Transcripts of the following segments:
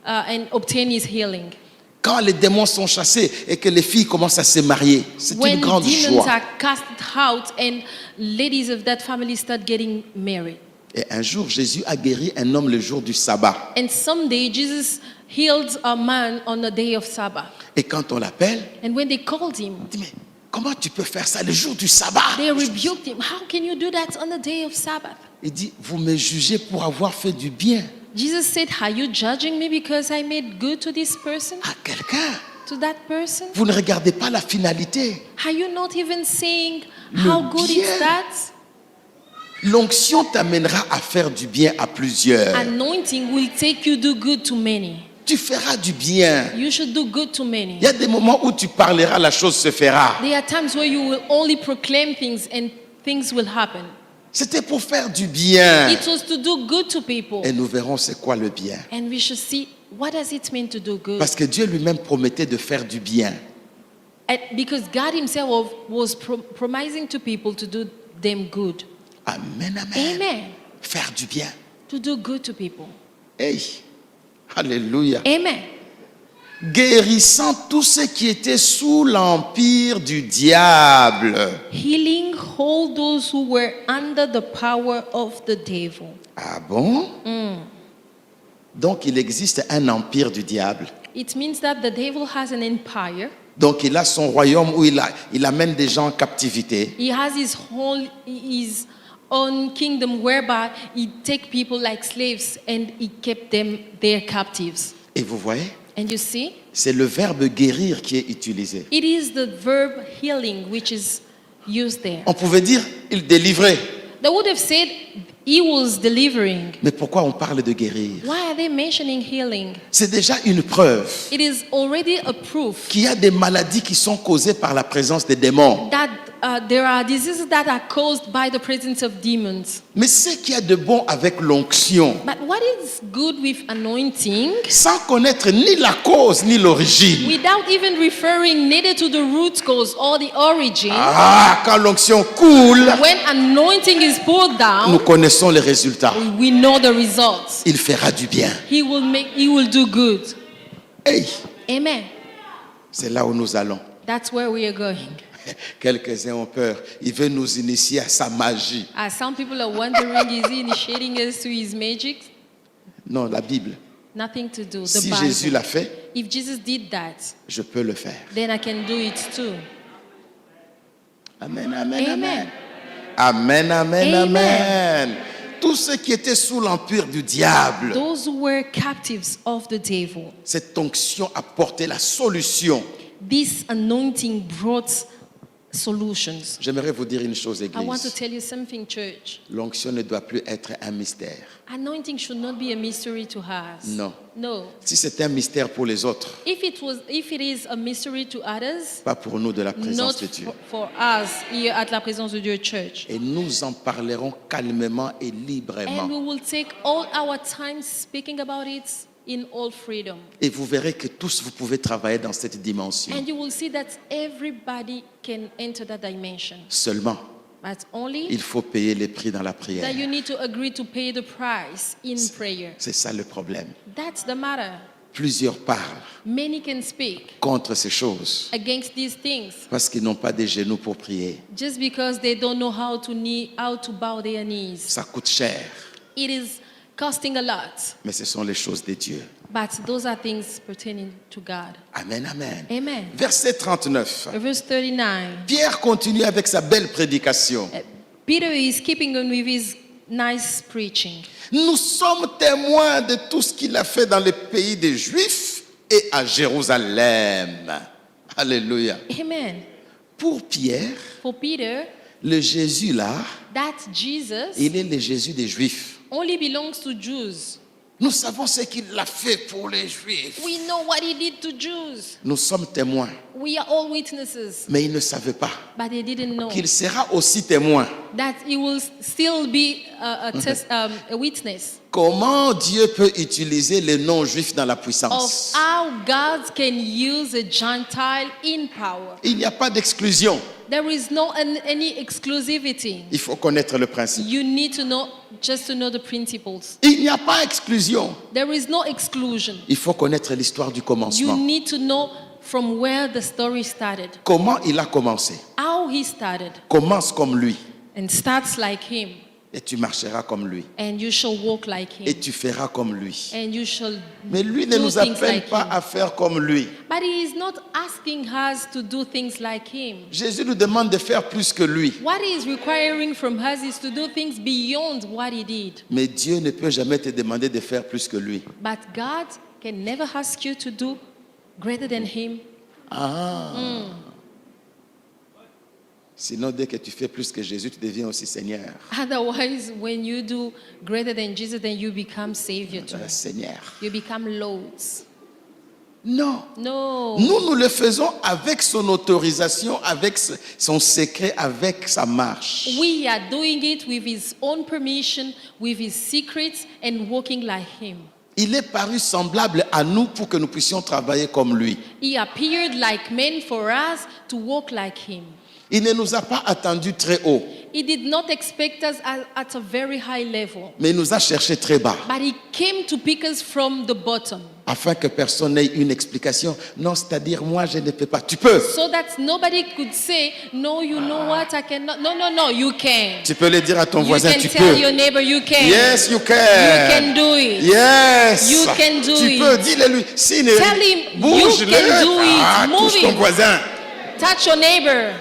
and obtain his healing. Quand les démons sont chassés et que les filles commencent à se marier, c'est une When grande demons joie. are cast out and ladies of that family start getting married. Et un jour, Jésus a guéri un homme le jour du sabbat. And someday Jesus healed a man on the day of Sabbath. Et quand on l'appelle, And when they called him, on dit, mais comment tu peux faire ça le jour du sabbat? they rebuked him. How can you do that on the day of Sabbath? Il dit, vous me jugez pour avoir fait du bien Jesus said, are you judging me because I made good to this person, à quelqu'un. to that person? Vous ne regardez pas la finalité. Are you not even saying how good bien. is that? L'onction t'amènera à faire du bien à plusieurs. Anointing will take you do good to many. Tu feras du bien. You should do good to many. Il y a des moments où tu parleras, la chose se fera. There are times where you will only proclaim things and things will happen. C'était pour faire du bien. It was to do good to people. Et nous verrons c'est quoi le bien. And we should see, what does it mean to do good? Parce que Dieu lui-même promettait de faire du bien. And because God himself was promising to people to do them good. Amen, amen. Amen. Faire du bien. To do good to people. Hey, alléluia. Amen. Guérissant tous ceux qui étaient sous l'empire du diable. Healing all those who were under the power of the devil. Ah bon? Donc il existe un empire du diable. It means that the devil has an empire. Donc il a son royaume où il amène des gens en captivité. He has his own kingdom whereby he take people like slaves and he kept them there captives. Et vous voyez? And you see, C'est le verbe guérir qui est utilisé. it is the verb healing which is used there. On pouvait dire il délivrait. They would have said he was delivering. Mais pourquoi on parle de guérir? Why are they mentioning healing? C'est déjà une preuve It is already a proof qu'il y a des maladies qui sont causées par la présence des démons. that there are diseases that are caused by the presence of demons. Mais ce qu'il y a de bon avec l'onction, But what is good with anointing, sans connaître ni la cause ni l'origine. without even referring neither to the root cause or the origin, Ah, quand l'onction coule, when anointing is poured nous down, connaissons les résultats. we know the results. Il fera du bien. He will do good. Hey, Amen. c'est là où nous allons. That's where we are going. Quelques-uns ont peur. Il veut nous initier à sa magie. Some people are wondering, is he initiating us to his magic? Non, la Bible. Nothing to do. The Si Bible. Jésus l'a fait, If Jesus did that, je peux le faire. then I can do it too. Amen, amen, Amen. amen. Amen, amen, Amen. amen. Tous ceux qui étaient sous l'empire du diable, Those who were captives of the devil, cette onction a porté la solution. this anointing brought solutions. J'aimerais vous dire une chose, I want to Église. tell you something, church. L'onction ne doit plus être un mystère. Anointing should not be a mystery to us. Non. No. Si c'était un mystère pour les autres, If it is a mystery to others, pas pour nous de la not présence de Dieu. for us here at la présence de Dieu Church. Et nous en parlerons calmement et And librement. we will take all our time speaking about it in all freedom. Et vous verrez que tous vous pouvez travailler dans cette dimension. And you will see that everybody can enter that dimension. Seulement, But only il faut payer les prix dans la prière. that you need to agree to pay the price in prayer. C'est ça le problème. That's the matter. Plusieurs parlent Many can speak contre ces choses against these things parce qu'ils n'ont pas des genoux pour prier. just because they don't know how to bow their knees. Ça coûte cher, It is costing a lot, mais ce sont les choses de Dieu. but those are things pertaining to God. Amen, amen. Amen. Verset 39. Verse 39. Pierre continue avec sa belle prédication. Peter is keeping on with his nice preaching. Nous sommes témoins de tout ce qu'il a fait dans le pays des Juifs et à Jérusalem. Alléluia. Amen. Pour Pierre, For Peter, le Jésus là, that Jesus il est le Jésus des Juifs. only belongs to Jews. Nous savons ce qu'il a fait pour les Juifs. We know what he did to Jews. Nous sommes témoins, We are all witnesses, mais ils ne savaient pas but they didn't know qu'il sera aussi témoin. that he will still be a witness Comment Dieu peut utiliser les non-juifs dans la of puissance? how God can use a Gentile in power. Il n'y a pas d'exclusion. There is no any exclusivity. Il faut connaître le principe. You need to know just to know the principles. Il n'y a pas exclusion. There is no exclusion. Il faut connaître l'histoire du You commencement. need to know from where the story started, Comment il a commencé. how he started, Commence comme lui and starts like him, et tu marcheras comme lui and you shall walk like et him, tu feras comme lui. and you shall Mais lui ne do nous things appelle like pas him. à faire comme lui. But he is not asking us to do things like him. Jésus nous demande de faire plus que lui. What he is requiring from us is to do things beyond what he did. Mais Dieu ne peut jamais te demander de faire plus que lui. But God can never ask you to do greater than him. Sinon, dès que tu fais plus que Jésus, tu deviens aussi Seigneur. Otherwise, when you do greater than Jesus, then you become Savior too. Seigneur. You become Lords. Non. No. Nous le faisons avec son autorisation, avec son secret, avec sa marche. We are doing it with his own permission, with his secrets, and walking like him. Il est paru semblable à nous pour que nous puissions travailler comme lui. He appeared like men for us to walk like him. Il ne nous a pas attendus très haut, He did not expect us at a very high level, mais il nous a cherchés très bas, but he came to pick us from the bottom, afin que personne n'ait une explication. Non, c'est-à-dire, moi, je ne peux pas. Tu peux. so that nobody could say, no, you know what, I cannot. No, you can. Tu peux le dire à ton You voisin, can tu tell peux. your neighbor you can. Yes, you can. You can do it. Yes. You can do tu it. peux, dis-le lui. Si ne Tell him, bouge you can do it. Move touche ton it. voisin. Touch your neighbor.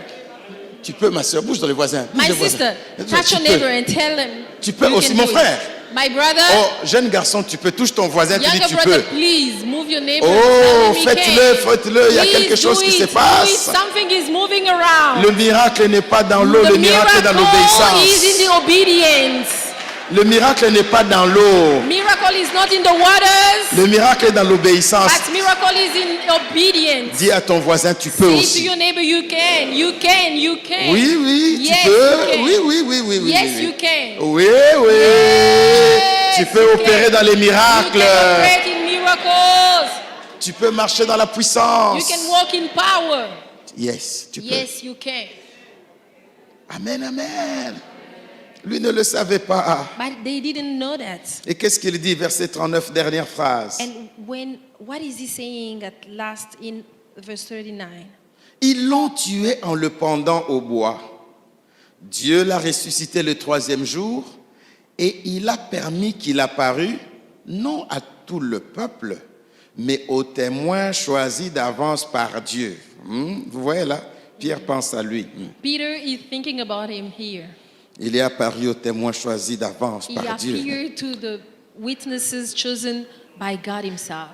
Tu peux, ma soeur, bouge dans le voisin. Bouge My le voisin. sister, touch Tu your peux. neighbor and tell him. Tu peux you aussi, can mon do it. frère. My brother, Oh, jeune garçon, tu peux, touche ton voisin, tu dis younger tu brother, peux. please move your neighbor. Oh, Tell him he faites-le, can. faites-le, il y a quelque Please chose do qui it, se do it. passe. Something is moving around. Le miracle n'est pas dans l'eau, The le miracle est dans miracle is l'obéissance. in the obedience. Le miracle n'est pas dans l'eau, Miracle is not in the waters, le miracle est dans l'obéissance. but miracle is in obedience. Dis à ton voisin, tu peux Say to aussi. your neighbor, you can, you can, you can. Oui, oui, Yes, tu peux. you can. Oui, oui, oui, oui, oui. Yes, oui. you can. Oui, oui. Tu peux you opérer can. dans les You miracles. can operate in miracles. Tu peux marcher dans la You puissance. can walk in power. Yes, tu peux. Yes, you can. Amen, amen. Lui ne le savait pas. But they didn't know that. Et qu'est-ce qu'il dit, verset 39, dernière phrase. And what is he saying at last in verse 39? Ils l'ont tué en le pendant au bois. Dieu l'a ressuscité le troisième jour et il a permis qu'il apparût non à tout le peuple, mais aux témoins choisis d'avance par Dieu. Vous voyez là, Pierre pense à lui. Peter is thinking about him here. Il est apparu aux témoins choisis d'avance He par Dieu. appeared to the witnesses chosen by God himself.